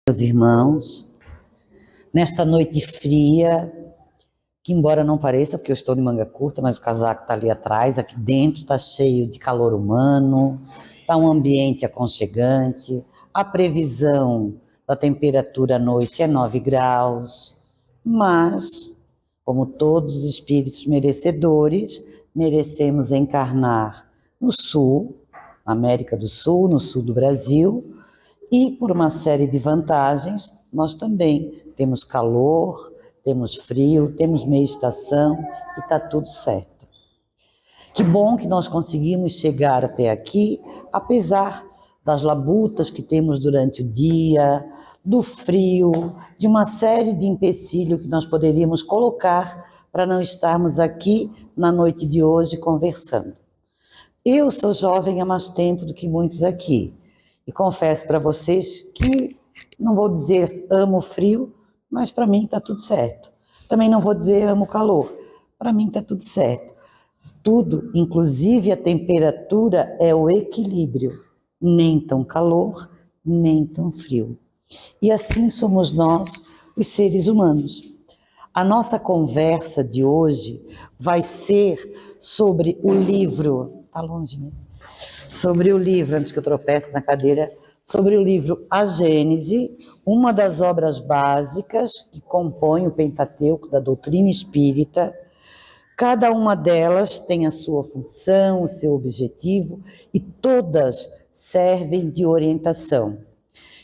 Meus irmãos, nesta noite fria, que embora não pareça, porque eu estou de manga curta, mas o casaco está ali atrás, aqui dentro está cheio de calor humano, está um ambiente aconchegante, a previsão da temperatura à noite é 9 graus, mas, como todos os espíritos merecedores, merecemos encarnar no sul, na América do Sul, no sul do Brasil. E por uma série de vantagens, nós também temos calor, temos frio, temos meia estação e está tudo certo. Que bom que nós conseguimos chegar até aqui, apesar das labutas que temos durante o dia, do frio, de uma série de empecilhos que nós poderíamos colocar para não estarmos aqui na noite de hoje conversando. Eu sou jovem há mais tempo do que muitos aqui. E confesso para vocês que não vou dizer amo o frio, mas para mim está tudo certo. Também não vou dizer amo o calor, para mim está tudo certo. Tudo, inclusive a temperatura, é o equilíbrio. Nem tão calor, nem tão frio. E assim somos nós, os seres humanos. A nossa conversa de hoje vai ser sobre o livro... Está longe, né? Sobre o livro, antes que eu tropece na cadeira, sobre o livro A Gênese, uma das obras básicas que compõe o Pentateuco da doutrina espírita. Cada uma delas tem a sua função, o seu objetivo, e todas servem de orientação.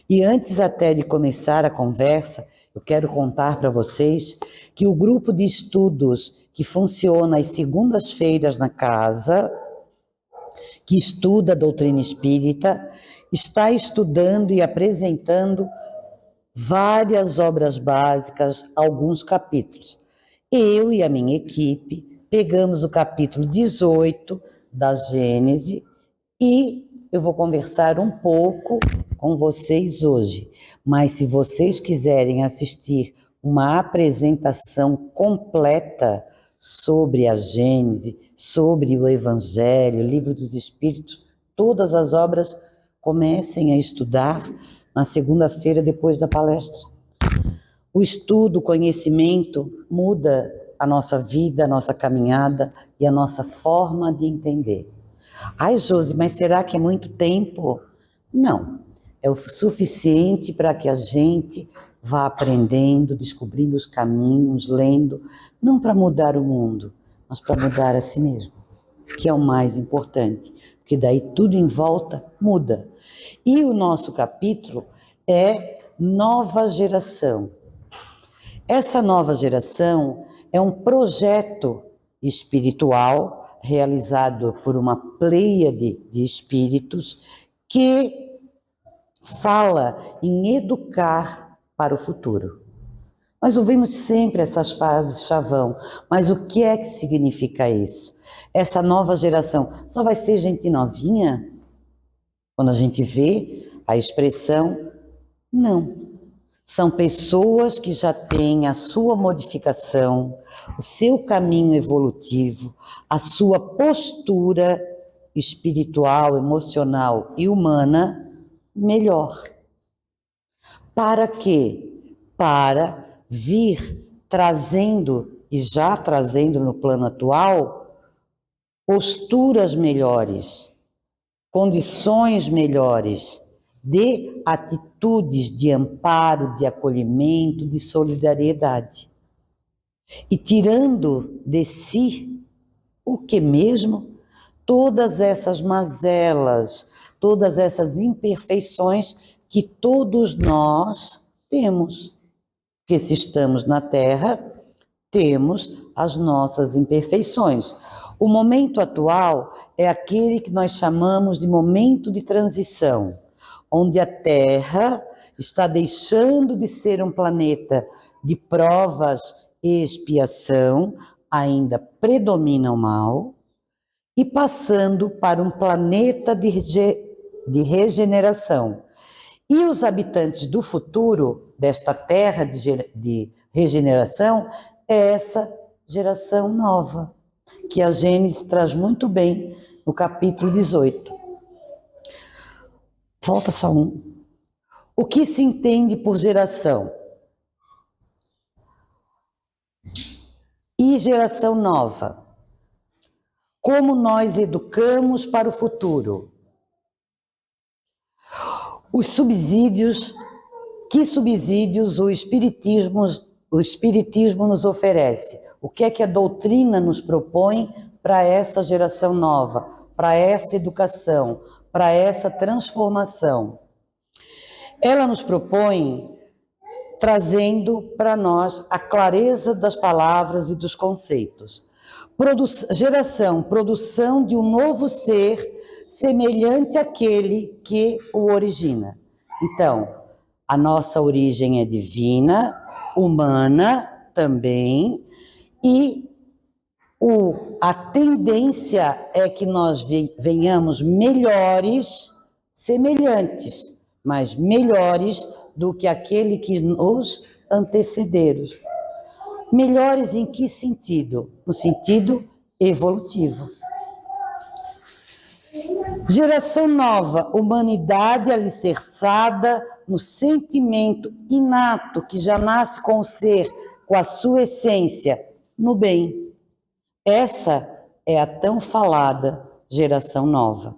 E antes até de começar a conversa, eu quero contar para vocês que o grupo de estudos que funciona às segundas-feiras na casa, que estuda a doutrina espírita, está estudando e apresentando várias obras básicas, alguns capítulos. Eu e a minha equipe pegamos o capítulo 18 da Gênese e eu vou conversar um pouco com vocês hoje. Mas se vocês quiserem assistir uma apresentação completa sobre a Gênese, sobre o Evangelho, o Livro dos Espíritos, todas as obras, comecem a estudar na segunda-feira depois da palestra. O estudo, o conhecimento muda a nossa vida, a nossa caminhada e a nossa forma de entender. Ai, Josi, mas será que é muito tempo? Não, é o suficiente para que a gente vá aprendendo, descobrindo os caminhos, lendo, não para mudar o mundo, mas para mudar a si mesmo, que é o mais importante, porque daí tudo em volta muda. E o nosso capítulo é Nova Geração. Essa nova geração é um projeto espiritual realizado por uma pleiade de espíritos que fala em educar para o futuro. Nós ouvimos sempre essas frases chavão, mas o que é que significa isso? Essa nova geração só vai ser gente novinha? Quando a gente vê a expressão, não. São pessoas que já têm a sua modificação, o seu caminho evolutivo, a sua postura espiritual, emocional e humana melhor. Para quê? Para vir trazendo, e já trazendo no plano atual, posturas melhores, condições melhores, de atitudes de amparo, de acolhimento, de solidariedade. E tirando de si o que mesmo? Todas essas mazelas, todas essas imperfeições que todos nós temos. Porque se estamos na Terra, temos as nossas imperfeições. O momento atual é aquele que nós chamamos de momento de transição, onde a Terra está deixando de ser um planeta de provas e expiação, ainda predomina o mal, e passando para um planeta de regeneração. E os habitantes do futuro, desta terra de regeneração, é essa geração nova, que a Gênese traz muito bem no capítulo 18. Falta só um. O que se entende por geração? E geração nova? Como nós educamos para o futuro? Os subsídios, que subsídios o Espiritismo nos oferece? O que é que a doutrina nos propõe para essa geração nova, para essa educação, para essa transformação? Ela nos propõe trazendo para nós a clareza das palavras e dos conceitos. Produção de um novo ser semelhante àquele que o origina. Então, a nossa origem é divina, humana também, e a tendência é que nós venhamos melhores, semelhantes, mas melhores do que aquele que nos antecederam. Melhores em que sentido? No sentido evolutivo. Geração nova, humanidade alicerçada no sentimento inato que já nasce com o ser, com a sua essência, no bem. Essa é a tão falada geração nova.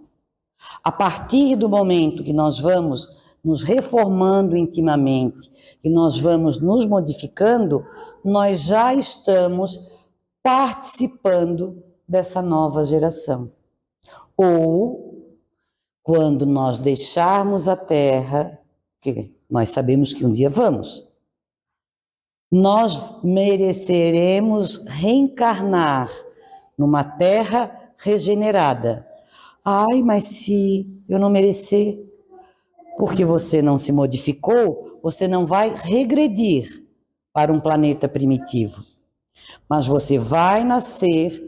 A partir do momento que nós vamos nos reformando intimamente e nós vamos nos modificando, nós já estamos participando dessa nova geração. Ou, quando nós deixarmos a Terra, que nós sabemos que um dia vamos, nós mereceremos reencarnar numa Terra regenerada. Ai, mas se eu não merecer, porque você não se modificou, você não vai regredir para um planeta primitivo. Mas você vai nascer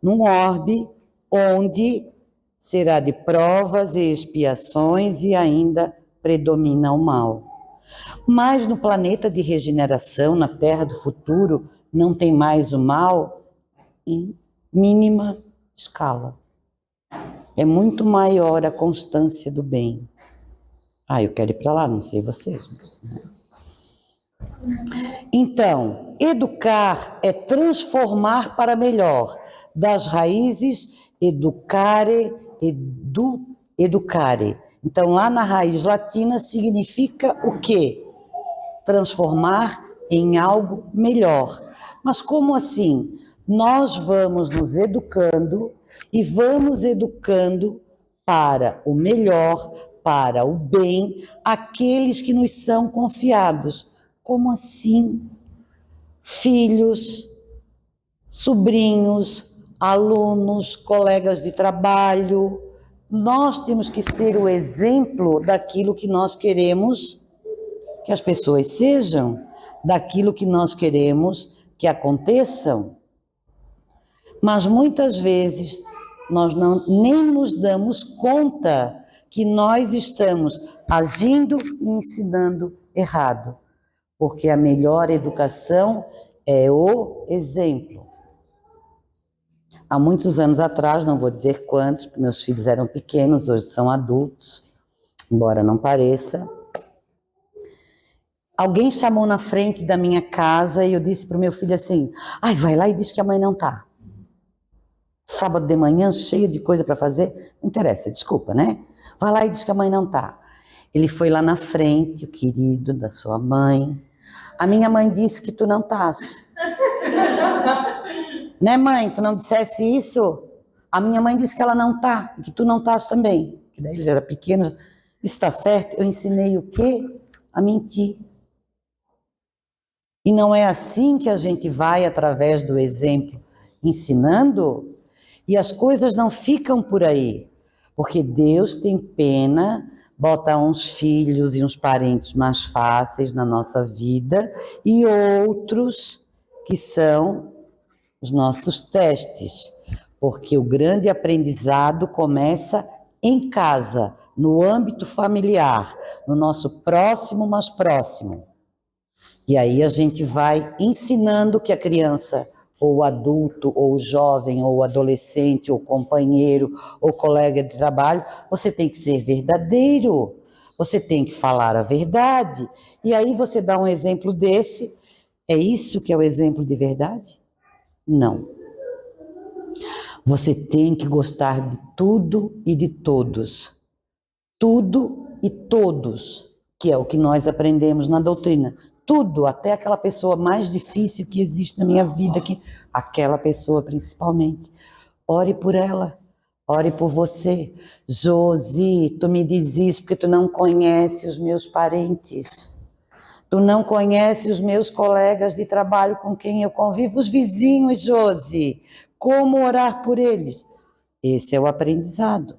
num orbe onde será de provas e expiações e ainda predomina o mal. Mas no planeta de regeneração, na Terra do futuro, não tem mais o mal em mínima escala. É muito maior a constância do bem. Eu quero ir para lá, não sei vocês. Mas... Então, educar é transformar para melhor. Das raízes, educare. Então, lá na raiz latina, significa o quê? Transformar em algo melhor. Mas como assim? Nós vamos nos educando e vamos educando para o melhor, para o bem, aqueles que nos são confiados. Como assim? Filhos, sobrinhos, alunos, colegas de trabalho. Nós temos que ser o exemplo daquilo que nós queremos que as pessoas sejam, daquilo que nós queremos que aconteçam. Mas muitas vezes nós nem nos damos conta que nós estamos agindo e ensinando errado, porque a melhor educação é o exemplo. Há muitos anos atrás, não vou dizer quantos, porque meus filhos eram pequenos, hoje são adultos, embora não pareça. Alguém chamou na frente da minha casa e eu disse para o meu filho assim, vai lá e diz que a mãe não está. Sábado de manhã, cheio de coisa para fazer, não interessa, desculpa, né? Vai lá e diz que a mãe não está. Ele foi lá na frente, o querido da sua mãe. A minha mãe disse que tu não estás. Né, mãe? Tu não dissesse isso? A minha mãe disse que ela não está, e que tu não estás também. Que daí ele já era pequeno. Isso está certo? Eu ensinei o quê? A mentir. E não é assim que a gente vai, através do exemplo, ensinando? E as coisas não ficam por aí. Porque Deus tem pena, bota uns filhos e uns parentes mais fáceis na nossa vida e outros que são os nossos testes. Porque o grande aprendizado começa em casa, no âmbito familiar, no nosso próximo mais próximo. E aí a gente vai ensinando que a criança, ou o adulto, ou o jovem, ou o adolescente, ou o companheiro, ou colega de trabalho, você tem que ser verdadeiro. você tem que falar a verdade. E aí você dá um exemplo desse. É isso que é o exemplo de verdade? Não. Você tem que gostar de tudo e de todos. Tudo e todos, que é o que nós aprendemos na doutrina. Tudo, até aquela pessoa mais difícil que existe na minha vida, aquela pessoa principalmente. Ore por ela, ore por você. Josi, tu me diz isso porque tu não conhece os meus parentes. Tu não conhece os meus colegas de trabalho com quem eu convivo, os vizinhos, Josi. Como orar por eles? Esse é o aprendizado.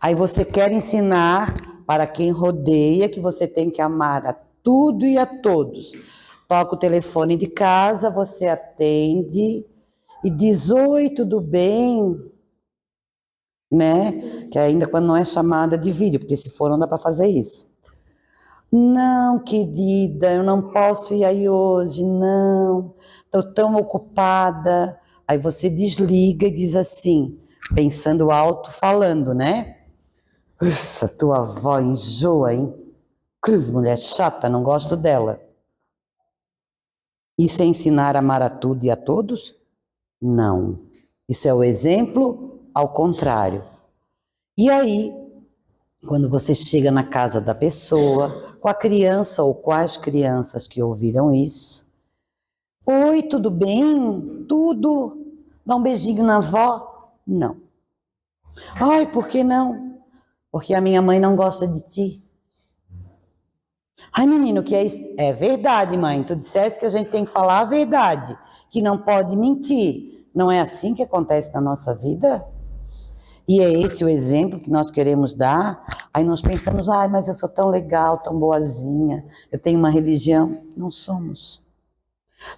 Aí você quer ensinar para quem rodeia que você tem que amar a tudo e a todos. Toca o telefone de casa, você atende e diz: oi, tudo bem? Né? Que ainda quando não é chamada de vídeo, porque se for não dá para fazer isso. Não, querida, eu não posso ir aí hoje, não. Estou tão ocupada. Aí você desliga e diz assim, pensando alto, falando, né? Essa tua avó enjoa, hein? Cruz, mulher chata, não gosto dela. Isso é ensinar a amar a tudo e a todos? Não. Isso é o exemplo ao contrário. E aí, quando você chega na casa da pessoa, com a criança ou com as crianças que ouviram isso, oi, tudo bem? Tudo? Dá um beijinho na avó? Não. Ai, por que não? Porque a minha mãe não gosta de ti. Ai, menino, o que é isso? É verdade, mãe. Tu disseste que a gente tem que falar a verdade, que não pode mentir. Não é assim que acontece na nossa vida? E é esse o exemplo que nós queremos dar. Aí nós pensamos, ai, mas eu sou tão legal, tão boazinha, eu tenho uma religião. Não somos.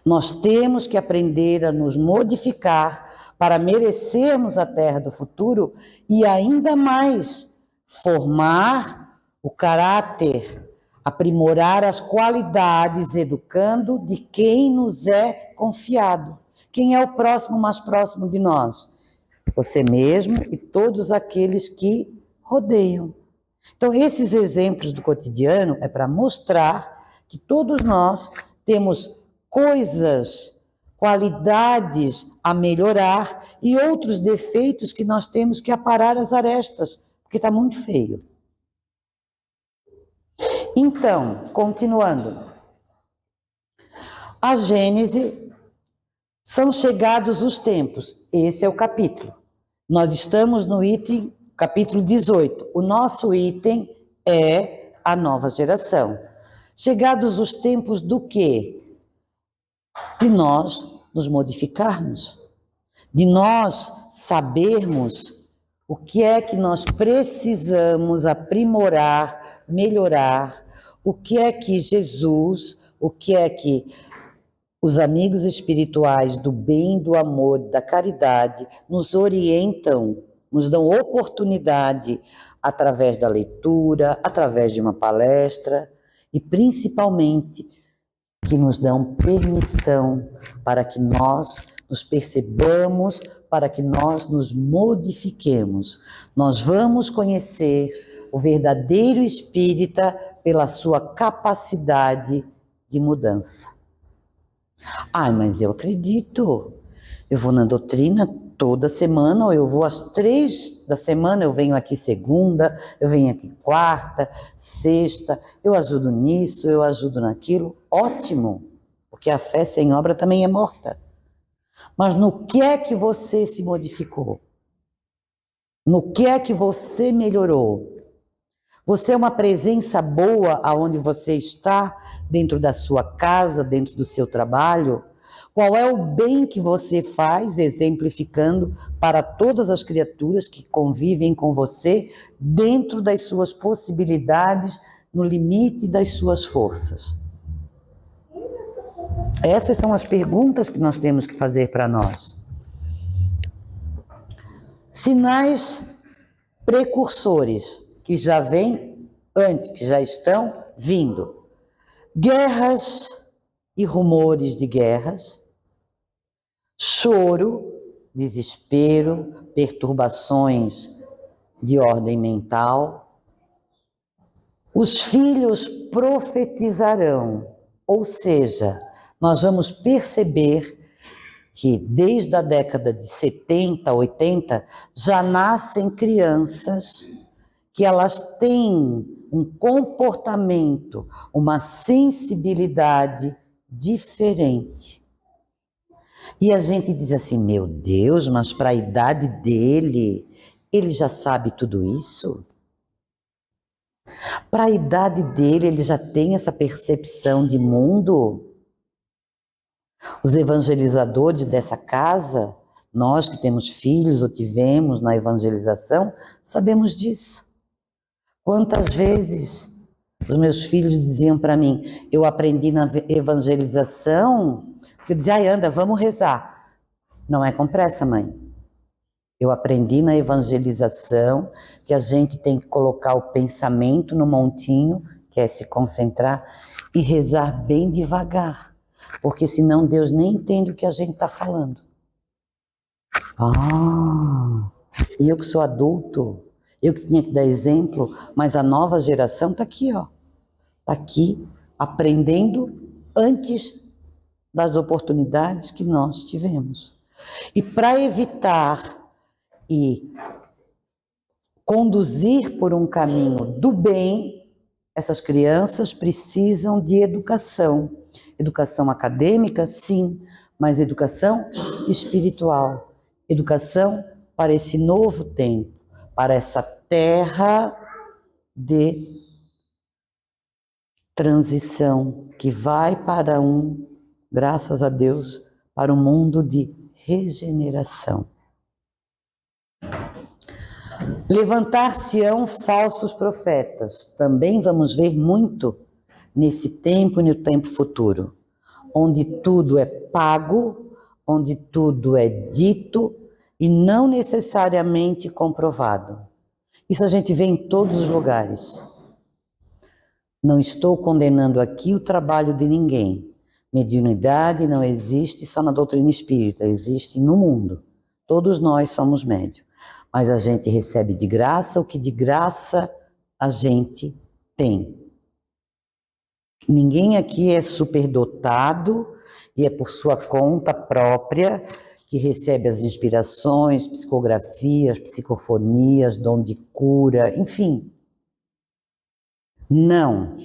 Nós temos que aprender a nos modificar para merecermos a terra do futuro e ainda mais formar o caráter, aprimorar as qualidades, educando de quem nos é confiado. Quem é o próximo mais próximo de nós? Você mesmo e todos aqueles que rodeiam. Então, esses exemplos do cotidiano é para mostrar que todos nós temos coisas, qualidades a melhorar e outros defeitos que nós temos que aparar as arestas, porque está muito feio. Então, continuando. A Gênese, são chegados os tempos. Esse é o capítulo. Nós estamos no item, capítulo 18. O nosso item é a nova geração. Chegados os tempos do quê? De nós nos modificarmos, de nós sabermos o que é que nós precisamos aprimorar, melhorar, o que é que Jesus, o que é que os amigos espirituais do bem, do amor, da caridade nos orientam, nos dão oportunidade através da leitura, através de uma palestra e principalmente que nos dão permissão para que nós nos percebamos, para que nós nos modifiquemos. Nós vamos conhecer o verdadeiro espírita pela sua capacidade de mudança. Ai, mas eu acredito. Eu vou na doutrina toda semana, ou eu vou às 3 da semana, eu venho aqui segunda, eu venho aqui quarta, sexta, eu ajudo nisso, eu ajudo naquilo. Ótimo, porque a fé sem obra também é morta. Mas no que é que você se modificou? No que é que você melhorou? Você é uma presença boa aonde você está, dentro da sua casa, dentro do seu trabalho? Qual é o bem que você faz, exemplificando para todas as criaturas que convivem com você, dentro das suas possibilidades, no limite das suas forças? Essas são as perguntas que nós temos que fazer para nós. Sinais precursores que já vêm antes, que já estão vindo. Guerras e rumores de guerras, choro, desespero, perturbações de ordem mental, Os filhos profetizarão, ou seja, nós vamos perceber que desde a década de 70, 80, já nascem crianças que elas têm um comportamento, uma sensibilidade diferente. E a gente diz assim, meu Deus, mas para a idade dele, ele já sabe tudo isso? Para a idade dele, ele já tem essa percepção de mundo? Os evangelizadores dessa casa, nós que temos filhos ou tivemos na evangelização, sabemos disso. Quantas vezes os meus filhos diziam para mim, eu aprendi na evangelização, que eu dizia, ai, anda, vamos rezar. Não é com pressa, mãe. Eu aprendi na evangelização que a gente tem que colocar o pensamento no montinho, que é se concentrar, e rezar bem devagar, porque senão Deus nem entende o que a gente está falando. Ah, e eu que sou adulto, eu que tinha que dar exemplo, mas a nova geração está aqui, ó. Está aqui, aprendendo antes das oportunidades que nós tivemos. E para evitar e conduzir por um caminho do bem, essas crianças precisam de educação. Educação acadêmica, sim, mas educação espiritual. Educação para esse novo tempo, para essa terra de transição que vai para graças a Deus, para um mundo de regeneração. Levantar-se-ão falsos profetas. Também vamos ver muito nesse tempo e no tempo futuro, onde tudo é pago, onde tudo é dito e não necessariamente comprovado. Isso a gente vê em todos os lugares. Não estou condenando aqui o trabalho de ninguém. Mediunidade não existe só na doutrina espírita, existe no mundo. Todos nós somos médiuns. Mas a gente recebe de graça o que de graça a gente tem. Ninguém aqui é superdotado e é por sua conta própria que recebe as inspirações, psicografias, psicofonias, dom de cura, enfim. Não.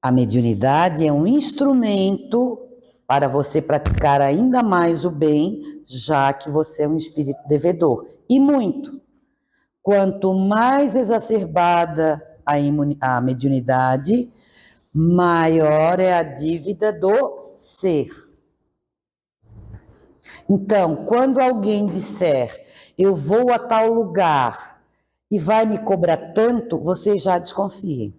A mediunidade é um instrumento para você praticar ainda mais o bem, já que você é um espírito devedor. E muito. Quanto mais exacerbada a mediunidade, maior é a dívida do ser. Então, quando alguém disser, eu vou a tal lugar e vai me cobrar tanto, você já desconfie.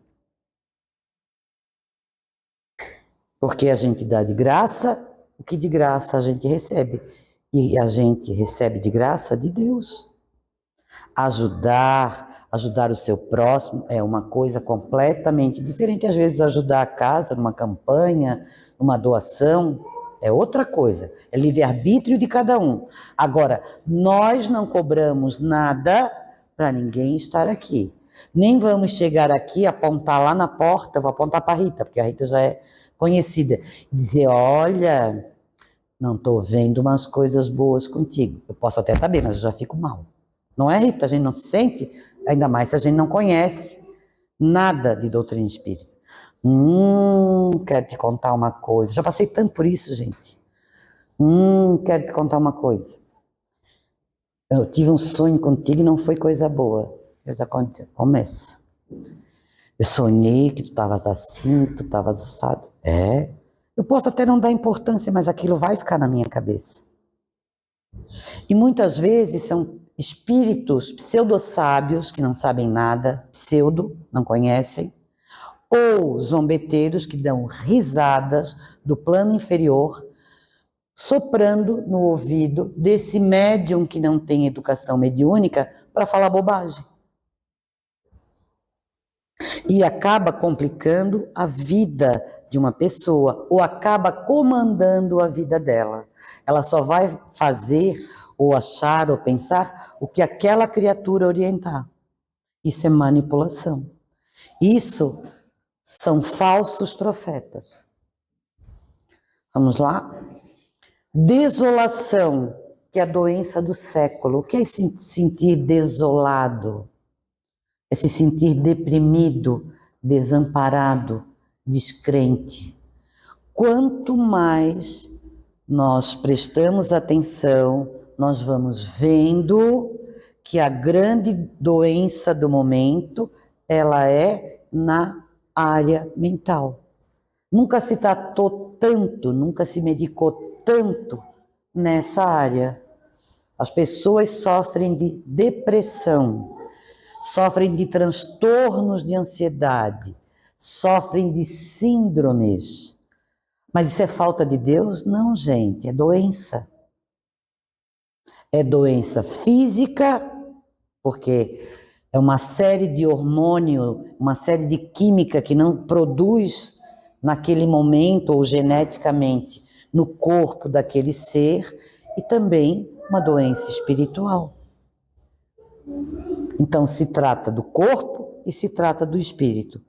Porque a gente dá de graça, o que de graça a gente recebe. E a gente recebe de graça de Deus. Ajudar o seu próximo é uma coisa completamente diferente. Às vezes ajudar a casa numa campanha, numa doação, é outra coisa. É livre-arbítrio de cada um. Agora, nós não cobramos nada para ninguém estar aqui. Nem vamos chegar aqui, apontar lá na porta, vou apontar para a Rita, porque a Rita já é conhecida, dizer, olha, não estou vendo umas coisas boas contigo. Eu posso até estar bem, mas eu já fico mal. Não é, Rita? A gente não se sente, ainda mais se a gente não conhece nada de doutrina espírita. Quero te contar uma coisa. Já passei tanto por isso, gente. Quero te contar uma coisa. Eu tive um sonho contigo e não foi coisa boa. Eu já começo. Eu sonhei que tu estavas assim, que tu estavas assado. É. Eu posso até não dar importância, mas aquilo vai ficar na minha cabeça. E muitas vezes são espíritos pseudo-sábios que não sabem nada, não conhecem, ou zombeteiros que dão risadas do plano inferior, soprando no ouvido desse médium que não tem educação mediúnica para falar bobagem. E acaba complicando a vida de uma pessoa, ou acaba comandando a vida dela. Ela só vai fazer, ou achar, ou pensar o que aquela criatura orientar. Isso é manipulação. Isso são falsos profetas. Vamos lá? Desolação, que é a doença do século. O que é se sentir desolado? É se sentir deprimido, desamparado, descrente. Quanto mais nós prestamos atenção, nós vamos vendo que a grande doença do momento, ela é na área mental. Nunca se tratou tanto, nunca se medicou tanto nessa área. As pessoas sofrem de depressão, sofrem de transtornos de ansiedade, sofrem de síndromes. Mas isso é falta de Deus? Não, gente, é doença. É doença física, porque é uma série de hormônio, uma série de química que não produz naquele momento ou geneticamente no corpo daquele ser, e também uma doença espiritual. Então se trata do corpo e se trata do espírito.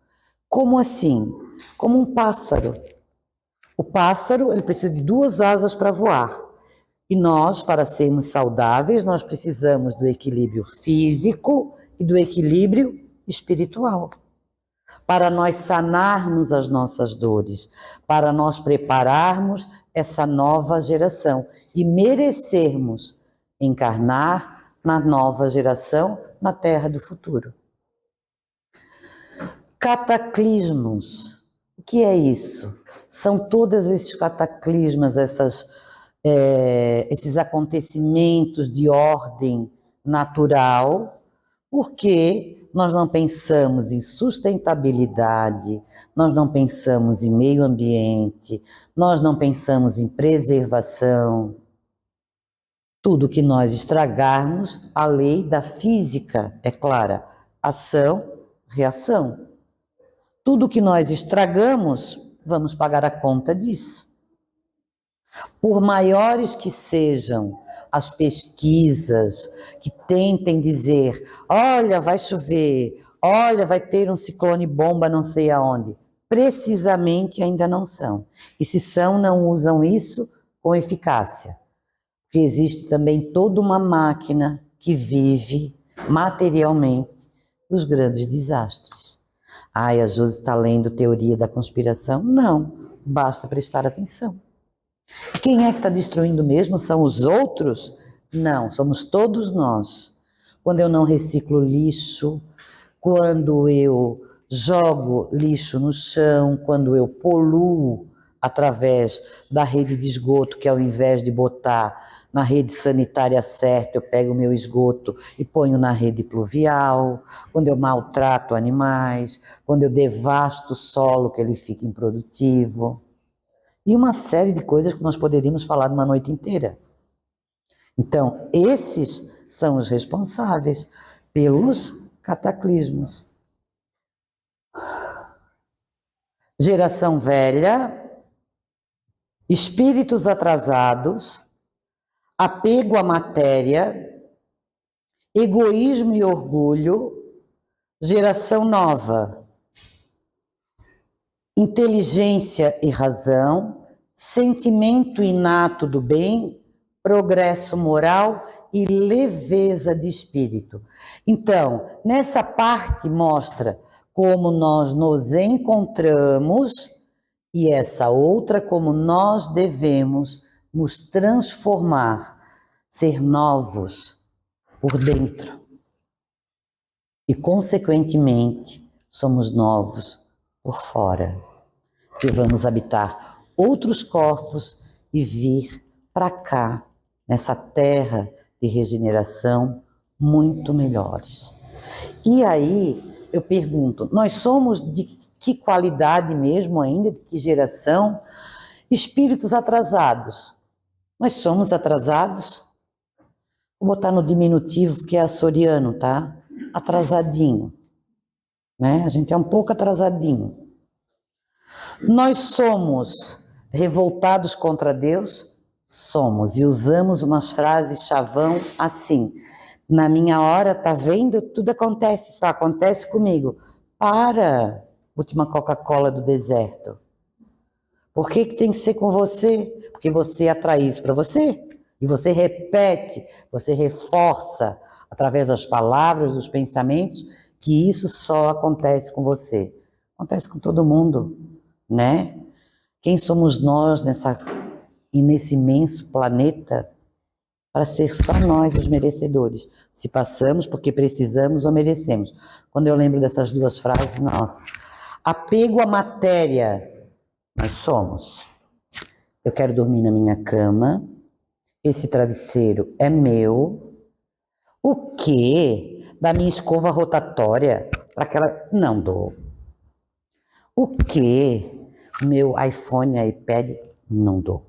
Como assim? Como um pássaro. O pássaro, ele precisa de 2 asas para voar. E nós, para sermos saudáveis, nós precisamos do equilíbrio físico e do equilíbrio espiritual. Para nós sanarmos as nossas dores, para nós prepararmos essa nova geração e merecermos encarnar na nova geração, na Terra do futuro. Cataclismos. O que é isso? São todos esses cataclismas, esses acontecimentos de ordem natural, porque nós não pensamos em sustentabilidade, nós não pensamos em meio ambiente, nós não pensamos em preservação. Tudo que nós estragarmos, a lei da física é clara: ação, reação. Tudo que nós estragamos, vamos pagar a conta disso. Por maiores que sejam as pesquisas que tentem dizer, olha, vai chover, olha, vai ter um ciclone bomba não sei aonde, precisamente ainda não são. E se são, não usam isso com eficácia. Porque existe também toda uma máquina que vive materialmente dos grandes desastres. Ai, a Josi está lendo teoria da conspiração? Não, basta prestar atenção. E quem é que está destruindo mesmo? São os outros? Não, somos todos nós. Quando eu não reciclo lixo, quando eu jogo lixo no chão, quando eu poluo através da rede de esgoto, que ao invés de botar na rede sanitária certa, eu pego o meu esgoto e ponho na rede pluvial, quando eu maltrato animais, quando eu devasto o solo, que ele fica improdutivo. E uma série de coisas que nós poderíamos falar numa noite inteira. Então, esses são os responsáveis pelos cataclismos. Geração velha, espíritos atrasados, apego à matéria, egoísmo e orgulho. Geração nova, inteligência e razão, sentimento inato do bem, progresso moral e leveza de espírito. Então, nessa parte mostra como nós nos encontramos e essa outra como nós devemos nos transformar, ser novos por dentro. E, consequentemente, somos novos por fora. Que vamos habitar outros corpos e vir para cá, nessa terra de regeneração, muito melhores. E aí, eu pergunto, nós somos de que qualidade mesmo ainda, de que geração? Espíritos atrasados. Nós somos atrasados? Vou botar no diminutivo, porque é açoriano, tá? Atrasadinho. Né? A gente é um pouco atrasadinho. Nós somos revoltados contra Deus? Somos. E usamos umas frases chavão assim. Na minha hora, tá vendo? Tudo acontece, só acontece comigo. Para, última Coca-Cola do deserto. Por que tem que ser com você? Porque você atrai isso para você. E você repete, você reforça, através das palavras, dos pensamentos, que isso só acontece com você. Acontece com todo mundo, né? Quem somos nós nesse imenso planeta para ser só nós os merecedores? Se passamos porque precisamos ou merecemos. Quando eu lembro dessas duas frases, nossa, apego à matéria, nós somos. Eu quero dormir na minha cama, esse travesseiro é meu. O quê? Da minha escova rotatória para aquela... Não dou. O quê? Meu iPhone, iPad, não dou.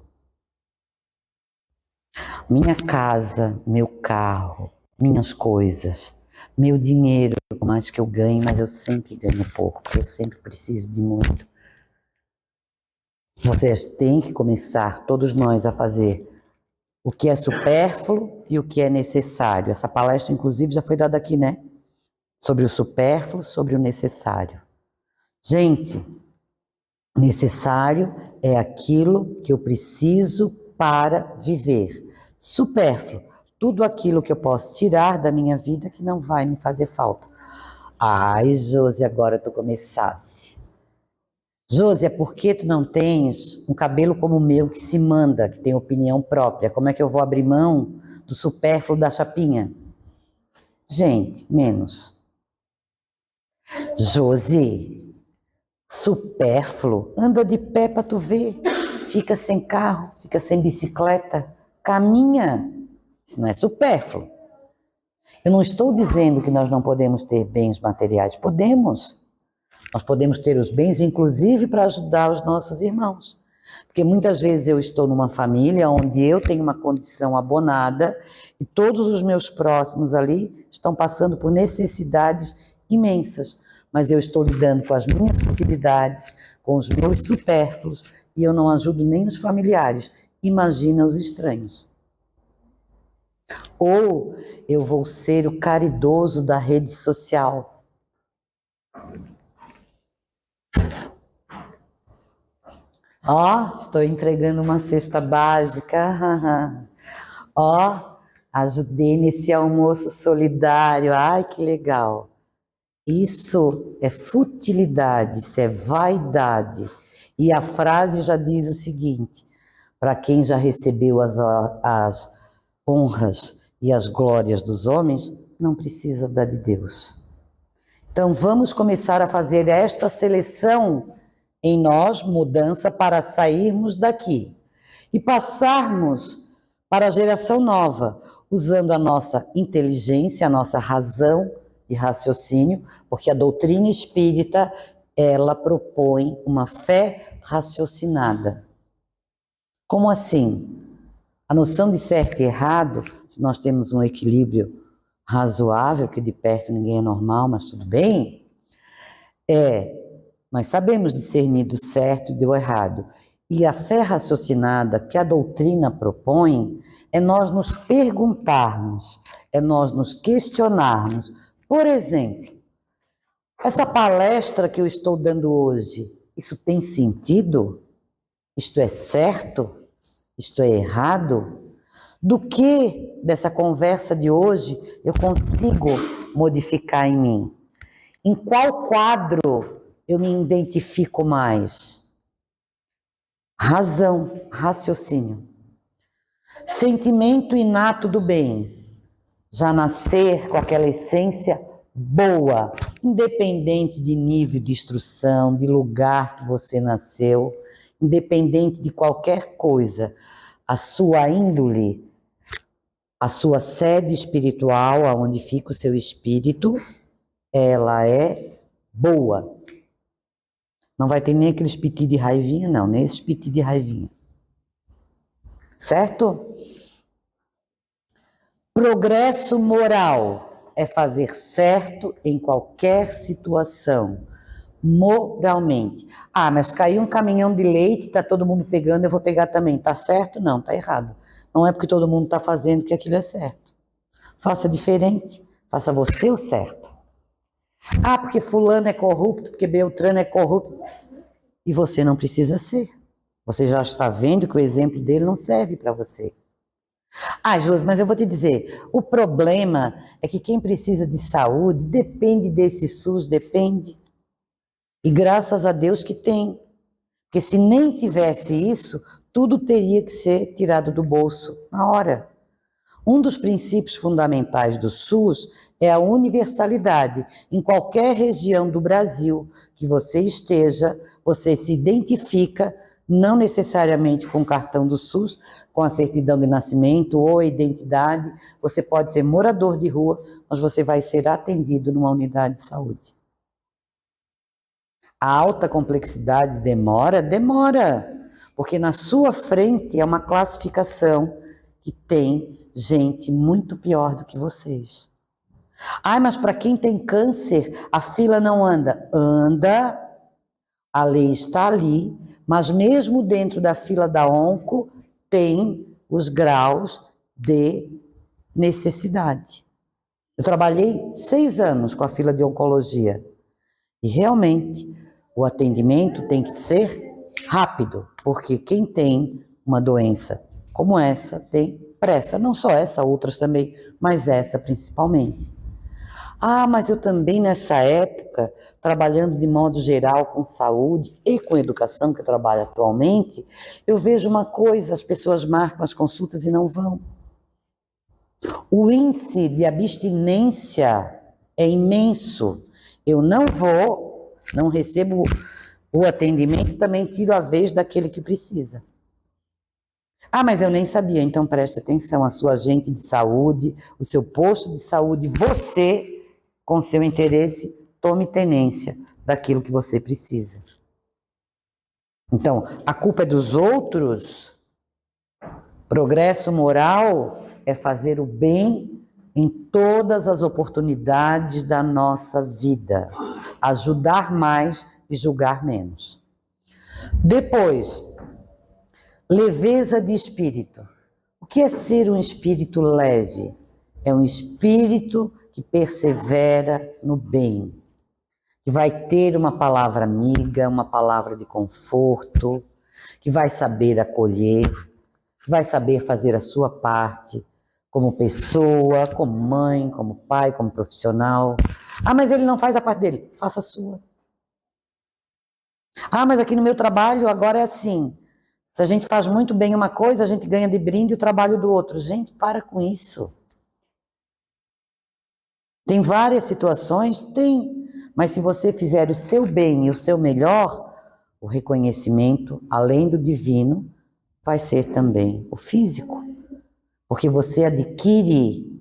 Minha casa, meu carro, minhas coisas, meu dinheiro, por mais que eu ganhe, mas eu sempre ganho pouco, porque eu sempre preciso de muito. Vocês têm que começar, todos nós, a fazer o que é supérfluo e o que é necessário. Essa palestra, inclusive, já foi dada aqui, né? Sobre o supérfluo, sobre o necessário. Gente, necessário é aquilo que eu preciso para viver. Supérfluo, tudo aquilo que eu posso tirar da minha vida que não vai me fazer falta. Ai, Josi, agora tu começasse. Josi, é porque tu não tens um cabelo como o meu que se manda, que tem opinião própria. Como é que eu vou abrir mão do supérfluo da chapinha? Gente, menos. Josi, supérfluo, anda de pé para tu ver. Fica sem carro, fica sem bicicleta, caminha. Isso não é supérfluo. Eu não estou dizendo que nós não podemos ter bens materiais. Podemos. Nós podemos ter os bens, inclusive, para ajudar os nossos irmãos. Porque muitas vezes eu estou numa família onde eu tenho uma condição abonada e todos os meus próximos ali estão passando por necessidades imensas. Mas eu estou lidando com as minhas utilidades, com os meus supérfluos, e eu não ajudo nem os familiares. Imagina os estranhos. Ou eu vou ser o caridoso da rede social. Ó, estou entregando uma cesta básica. Ó, ajudei nesse almoço solidário. Ai, que legal. Isso é futilidade, isso é vaidade. E a frase já diz o seguinte: para quem já recebeu as honras e as glórias dos homens, não precisa da de Deus. Então vamos começar a fazer esta seleção em nós, mudança, para sairmos daqui e passarmos para a geração nova, usando a nossa inteligência, a nossa razão e raciocínio, porque a doutrina espírita, ela propõe uma fé raciocinada. Como assim? A noção de certo e errado, se nós temos um equilíbrio razoável, que de perto ninguém é normal, mas tudo bem, nós sabemos discernir do certo e do errado. E a fé raciocinada que a doutrina propõe é nós nos perguntarmos, é nós nos questionarmos. Por exemplo, essa palestra que eu estou dando hoje, isso tem sentido? Isto é certo? Isto é errado? Do que dessa conversa de hoje eu consigo modificar em mim? Em qual quadro eu me identifico mais? Razão, raciocínio. Sentimento inato do bem. Já nascer com aquela essência boa, independente de nível de instrução, de lugar que você nasceu, independente de qualquer coisa. A sua índole, a sua sede espiritual, aonde fica o seu espírito, ela é boa. Não vai ter nem aqueles piti de raivinha, não, nem esses piti de raivinha. Certo? Progresso moral é fazer certo em qualquer situação, moralmente. Ah, mas caiu um caminhão de leite, está todo mundo pegando, eu vou pegar também. Está certo? Não, está errado. Não é porque todo mundo está fazendo que aquilo é certo. Faça diferente, faça você o certo. Ah, porque fulano é corrupto, porque Beltrano é corrupto. E você não precisa ser. Você já está vendo que o exemplo dele não serve para você. Ah, Josi, mas eu vou te dizer, o problema é que quem precisa de saúde depende desse SUS, depende. E graças a Deus que tem. Porque se nem tivesse isso, tudo teria que ser tirado do bolso na hora. Um dos princípios fundamentais do SUS é a universalidade. Em qualquer região do Brasil que você esteja, você se identifica, não necessariamente com o cartão do SUS, com a certidão de nascimento ou a identidade. Você pode ser morador de rua, mas você vai ser atendido numa unidade de saúde. A alta complexidade demora? Demora, porque na sua frente é uma classificação que tem gente muito pior do que vocês. Ai, mas para quem tem câncer, a fila não anda. Anda, a lei está ali, mas mesmo dentro da fila da onco, tem os graus de necessidade. Eu trabalhei 6 anos com a fila de oncologia e realmente o atendimento tem que ser rápido, porque quem tem uma doença como essa tem pressa, não só essa, outras também, mas essa principalmente. Ah, mas eu também nessa época, trabalhando de modo geral com saúde e com educação, que eu trabalho atualmente, eu vejo uma coisa, as pessoas marcam as consultas e não vão. O índice de abstinência é imenso. Eu não vou, não recebo o atendimento, também tiro a vez daquele que precisa. Ah, mas eu nem sabia, então preste atenção, a sua agente de saúde, o seu posto de saúde, você, com seu interesse, tome tenência daquilo que você precisa. Então, a culpa é dos outros? Progresso moral é fazer o bem em todas as oportunidades da nossa vida. Ajudar mais e julgar menos. Depois, leveza de espírito. O que é ser um espírito leve? É um espírito que persevera no bem, que vai ter uma palavra amiga, uma palavra de conforto, que vai saber acolher, que vai saber fazer a sua parte, como pessoa, como mãe, como pai, como profissional. Ah, mas ele não faz a parte dele. Faça a sua. Ah, mas aqui no meu trabalho agora é assim. Se a gente faz muito bem uma coisa, a gente ganha de brinde o trabalho do outro. Gente, para com isso. Tem várias situações? Tem. Mas se você fizer o seu bem e o seu melhor, o reconhecimento, além do divino, vai ser também o físico. Porque você adquire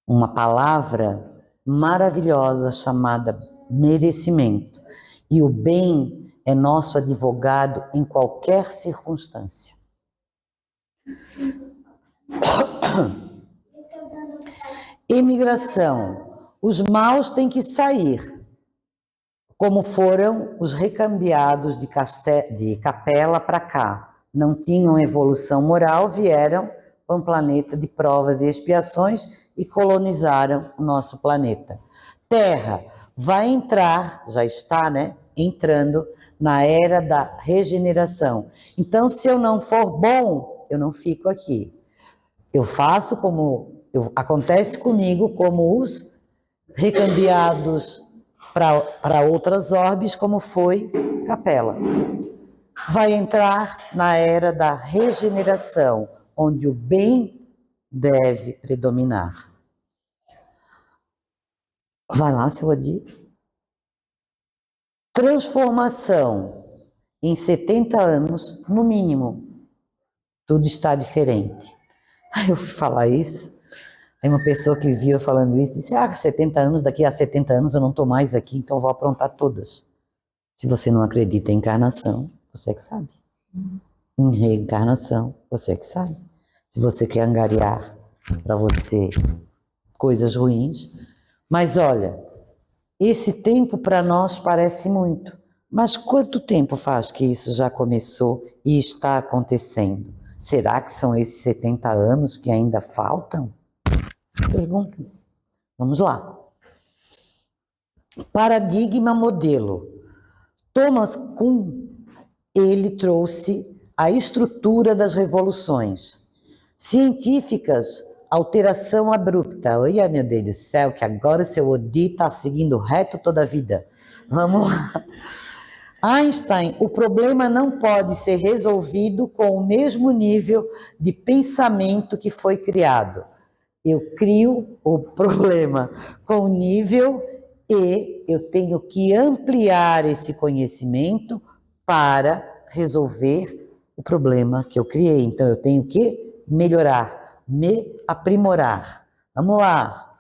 uma palavra maravilhosa chamada merecimento. E o bem é nosso advogado em qualquer circunstância. Imigração. Os maus têm que sair, como foram os recambiados de Capela para cá. Não tinham evolução moral, vieram para um planeta de provas e expiações e colonizaram o nosso planeta. Terra vai entrar, já está, né? Entrando na era da regeneração. Então, se eu não for bom, eu não fico aqui. Eu faço acontece comigo como os recambiados para outras orbes, como foi Capela. Vai entrar na era da regeneração, onde o bem deve predominar. Vai lá, seu Adi. Transformação. Em 70 anos, no mínimo, tudo está diferente. Aí eu fui falar isso, aí uma pessoa que via falando isso disse, 70 anos, daqui a 70 anos eu não estou mais aqui, então eu vou aprontar todas. Se você não acredita em encarnação, você que sabe. Em reencarnação, você que sabe. Se você quer angariar para você coisas ruins. Mas olha, esse tempo para nós parece muito. Mas quanto tempo faz que isso já começou e está acontecendo? Será que são esses 70 anos que ainda faltam? Perguntas. Vamos lá. Paradigma modelo. Thomas Kuhn, ele trouxe a estrutura das revoluções científicas, alteração abrupta. Olha, meu Deus do céu, que agora o seu Odi está seguindo reto toda a vida. Vamos lá. Einstein, o problema não pode ser resolvido com o mesmo nível de pensamento que foi criado. Eu crio o problema com o nível e eu tenho que ampliar esse conhecimento para resolver o problema que eu criei. Então, eu tenho que melhorar, me aprimorar. Vamos lá.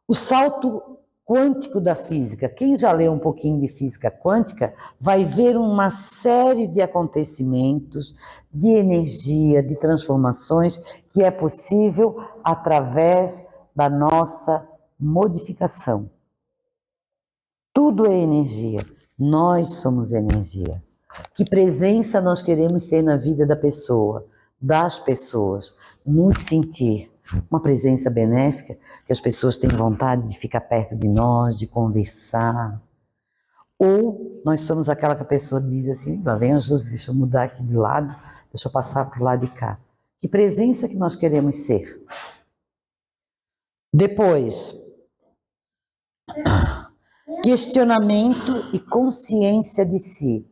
O salto quântico da física. Quem já leu um pouquinho de física quântica vai ver uma série de acontecimentos, de energia, de transformações que é possível através da nossa modificação. Tudo é energia. Nós somos energia. Que presença nós queremos ser na vida da pessoa, das pessoas, nos sentir uma presença benéfica, que as pessoas têm vontade de ficar perto de nós, de conversar. Ou nós somos aquela que a pessoa diz assim, lá vem a Josi, deixa eu mudar aqui de lado, deixa eu passar para o lado de cá. Que presença que nós queremos ser? Depois, questionamento e consciência de si.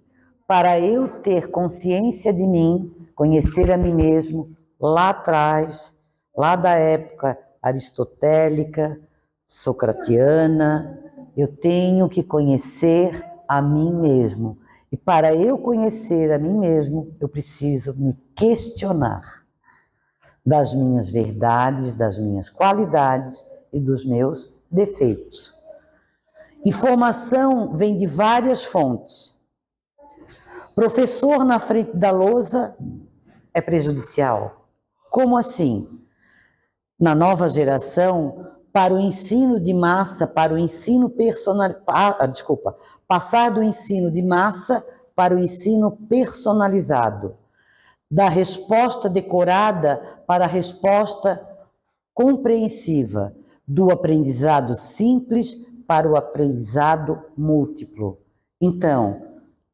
Para eu ter consciência de mim, conhecer a mim mesmo, lá atrás, lá da época aristotélica, socratiana, eu tenho que conhecer a mim mesmo. E para eu conhecer a mim mesmo, eu preciso me questionar das minhas verdades, das minhas qualidades e dos meus defeitos. Informação vem de várias fontes. Professor na frente da lousa é prejudicial. Como assim? Na nova geração, para o ensino de massa, para o ensino passar do ensino de massa para o ensino personalizado, da resposta decorada para a resposta compreensiva, do aprendizado simples para o aprendizado múltiplo. Então,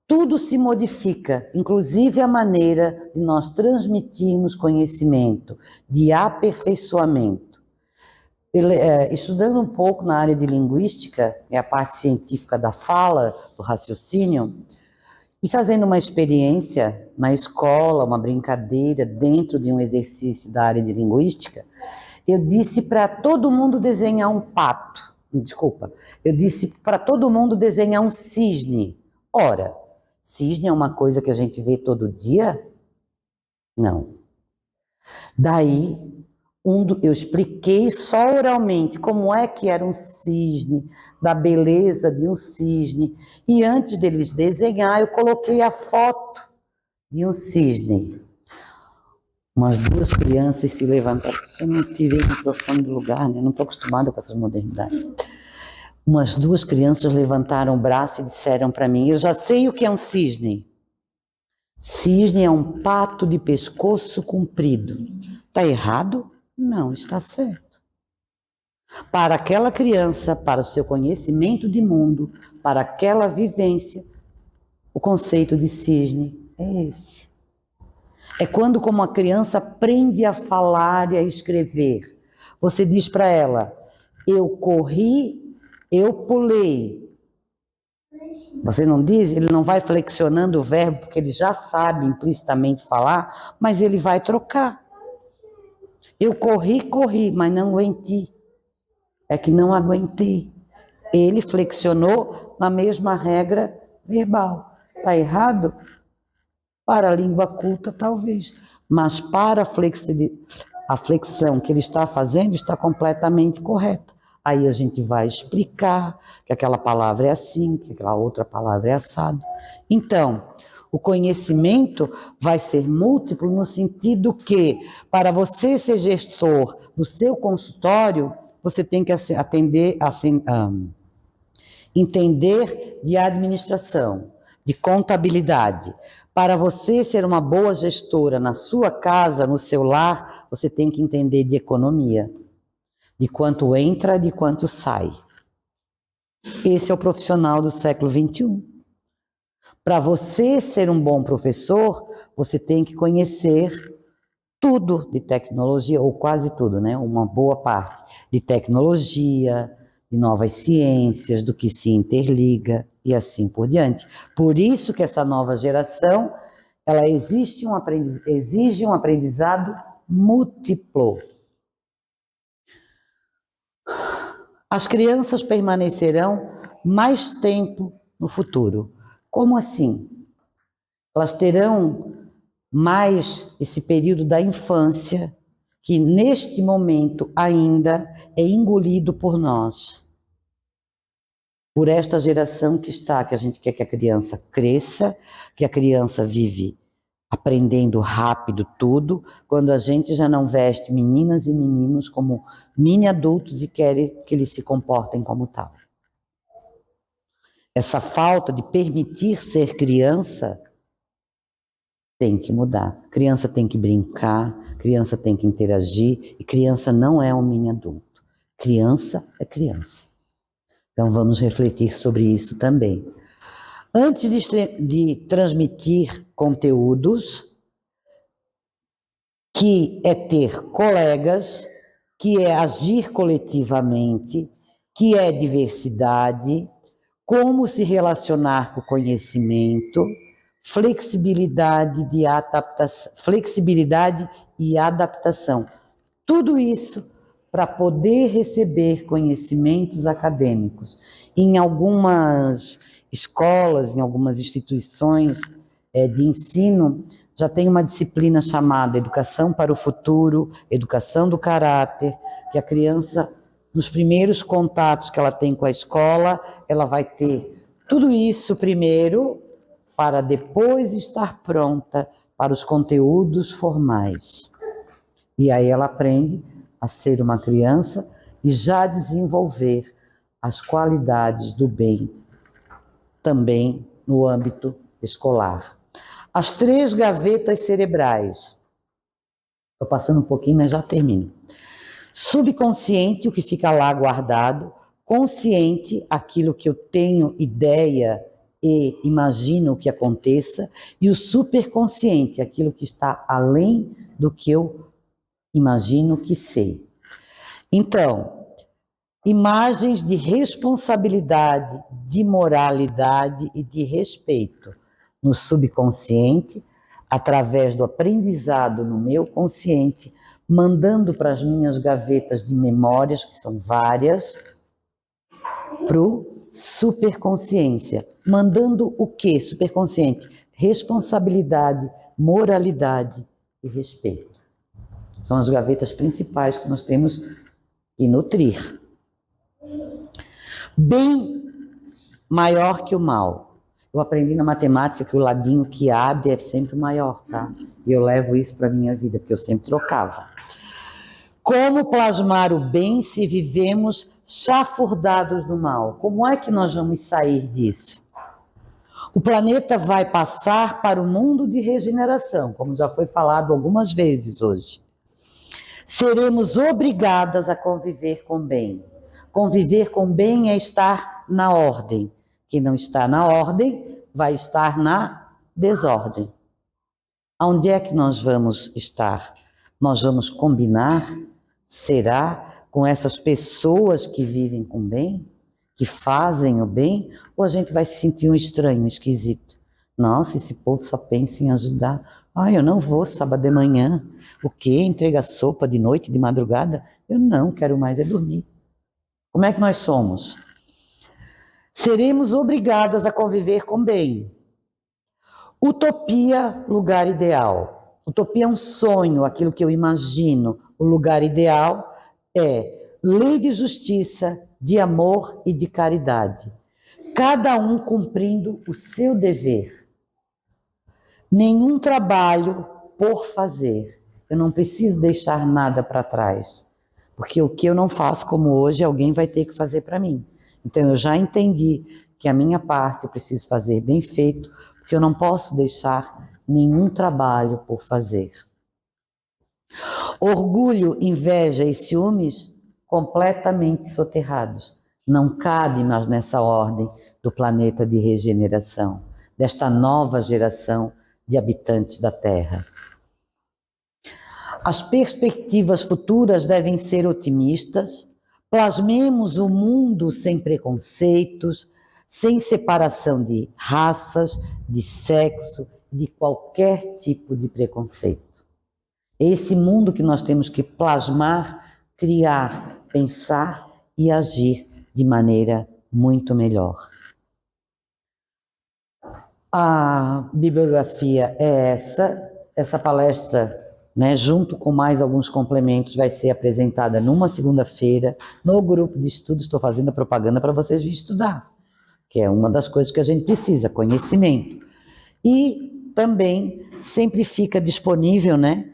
tudo se modifica, inclusive a maneira de nós transmitirmos conhecimento, de aperfeiçoamento. Estudando um pouco na área de linguística, é a parte científica da fala, do raciocínio, e fazendo uma experiência na escola, uma brincadeira dentro de um exercício da área de linguística, eu disse para todo mundo desenhar um pato. Eu disse para todo mundo desenhar um cisne. Ora, cisne é uma coisa que a gente vê todo dia? Não. Daí, eu expliquei só oralmente como é que era um cisne, da beleza de um cisne. E antes deles desenhar, eu coloquei a foto de um cisne. Umas duas crianças se levantaram. Eu não tirei o microfone do lugar, né? Eu não estou acostumada com essas modernidades. Umas duas crianças levantaram o braço e disseram para mim, eu já sei o que é um cisne. Cisne é um pato de pescoço comprido. Está errado? Não, está certo. Para aquela criança, para o seu conhecimento de mundo, para aquela vivência, o conceito de cisne é esse. É quando, como a criança aprende a falar e a escrever, você diz para ela, eu corri, eu pulei. Você não diz, ele não vai flexionando o verbo, porque ele já sabe implicitamente falar, mas ele vai trocar. Eu corri, mas não aguentei. É que não aguentei. Ele flexionou na mesma regra verbal. Está errado? Para a língua culta, talvez. Mas para a flexão que ele está fazendo, está completamente correta. Aí a gente vai explicar que aquela palavra é assim, que aquela outra palavra é assado. Então, o conhecimento vai ser múltiplo no sentido que, para você ser gestor do seu consultório, você tem que entender de administração, de contabilidade. Para você ser uma boa gestora na sua casa, no seu lar, você tem que entender de economia, de quanto entra, de quanto sai. Esse é o profissional do século XXI. Para você ser um bom professor, você tem que conhecer tudo de tecnologia, ou quase tudo, né? Uma boa parte de tecnologia, de novas ciências, do que se interliga e assim por diante. Por isso que essa nova geração, ela exige um aprendizado múltiplo. As crianças permanecerão mais tempo no futuro. Como assim? Elas terão mais esse período da infância, que neste momento ainda é engolido por nós, por esta geração que a gente quer que a criança cresça, que a criança vive aprendendo rápido tudo, quando a gente já não veste meninas e meninos como mini adultos e quer que eles se comportem como tal. Essa falta de permitir ser criança tem que mudar. Criança tem que brincar, criança tem que interagir, e criança não é um mini adulto. Criança é criança. Então vamos refletir sobre isso também. Antes de transmitir conteúdos, que é ter colegas, que é agir coletivamente, que é diversidade, como se relacionar com o conhecimento, flexibilidade e adaptação. Tudo isso para poder receber conhecimentos acadêmicos. Em algumas escolas, em algumas instituições de ensino, já tem uma disciplina chamada Educação para o Futuro, Educação do Caráter, que a criança, nos primeiros contatos que ela tem com a escola, ela vai ter tudo isso primeiro, para depois estar pronta para os conteúdos formais. E aí ela aprende a ser uma criança e já desenvolver as qualidades do bem também no âmbito escolar. As 3 gavetas cerebrais. Estou passando um pouquinho, mas já termino. Subconsciente, o que fica lá guardado. Consciente, aquilo que eu tenho ideia e imagino que aconteça. E o superconsciente, aquilo que está além do que eu imagino que sei. Então, imagens de responsabilidade, de moralidade e de respeito no subconsciente, através do aprendizado no meu consciente, mandando para as minhas gavetas de memórias, que são várias, para o superconsciência. Mandando o quê, superconsciente? Responsabilidade, moralidade e respeito. São as gavetas principais que nós temos que nutrir. Bem maior que o mal. Eu aprendi na matemática que o ladinho que abre é sempre maior, tá? E eu levo isso para a minha vida, porque eu sempre trocava. Como plasmar o bem se vivemos chafurdados no mal? Como é que nós vamos sair disso? O planeta vai passar para o mundo de regeneração, como já foi falado algumas vezes hoje. Seremos obrigadas a conviver com bem. Conviver com bem é estar na ordem. Quem não está na ordem vai estar na desordem. Onde é que nós vamos estar? Nós vamos combinar, será, com essas pessoas que vivem com bem, que fazem o bem, ou a gente vai se sentir um estranho, um esquisito? Nossa, esse povo só pensa em ajudar. Ah, eu não vou sábado de manhã. O quê? Entrega sopa de noite, de madrugada? Eu não quero mais é dormir. Como é que nós somos? Seremos obrigadas a conviver com bem. Utopia, lugar ideal. Utopia é um sonho, aquilo que eu imagino. O lugar ideal é lei de justiça, de amor e de caridade. Cada um cumprindo o seu dever. Nenhum trabalho por fazer. Eu não preciso deixar nada para trás. Porque o que eu não faço como hoje, alguém vai ter que fazer para mim. Então eu já entendi que a minha parte eu preciso fazer bem feito, porque eu não posso deixar nenhum trabalho por fazer. Orgulho, inveja e ciúmes completamente soterrados. não cabe mais nessa ordem do planeta de regeneração, desta nova geração de habitantes da Terra. As perspectivas futuras devem ser otimistas. Plasmemos o mundo sem preconceitos, sem separação de raças, de sexo, de qualquer tipo de preconceito. É esse mundo que nós temos que plasmar, criar, pensar e agir de maneira muito melhor. A bibliografia é essa palestra, né, junto com mais alguns complementos, vai ser apresentada numa segunda-feira no grupo de estudo. Estou fazendo a propaganda para vocês virem estudar, que é uma das coisas que a gente precisa, conhecimento. E também sempre fica disponível, né,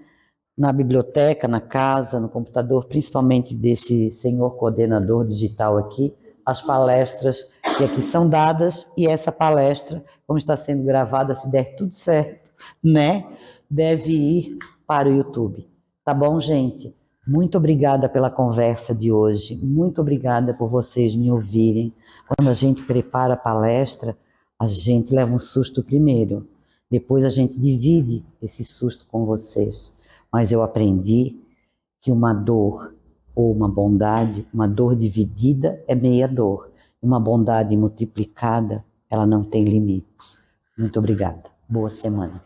na biblioteca, na casa, no computador, principalmente desse senhor coordenador digital aqui, as palestras que aqui são dadas, e essa palestra, como está sendo gravada, se der tudo certo, né, deve ir para o YouTube. Tá bom, gente? Muito obrigada pela conversa de hoje, muito obrigada por vocês me ouvirem. Quando a gente prepara a palestra, a gente leva um susto primeiro, depois a gente divide esse susto com vocês. Mas eu aprendi que uma dor ou uma bondade, uma dor dividida é meia dor. Uma bondade multiplicada, ela não tem limites. Muito obrigada. Boa semana.